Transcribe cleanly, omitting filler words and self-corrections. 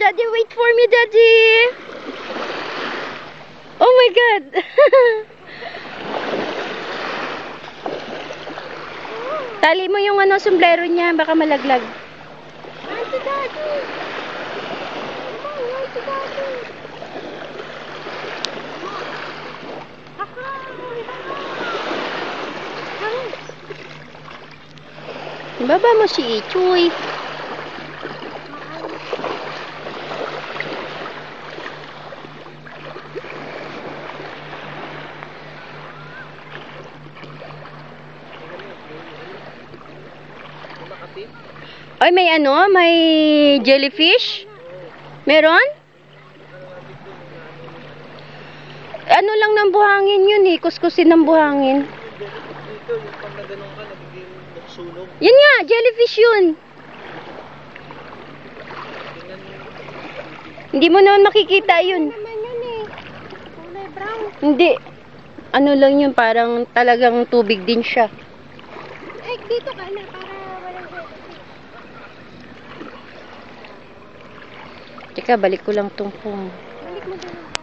Daddy, wait for me, Daddy. Oh my God. Tali mo yung sombrero niya, baka malaglag. Hi to Daddy. Hi to Daddy. Baba mo si Ichoy. Ay, may may jellyfish? Meron? Ano lang ng buhangin yun eh, kuskusin ng buhangin. Dito, yung pag naganong ka, nagiging sunog. Yun nga, jellyfish yun. Hindi mo naman makikita yun. Naman yun eh. Kulay brown. Hindi. Ano lang yun, parang talagang tubig din siya. Ay, dito ka na para walang Teka, balik ko lang tong phone. balik mo doon.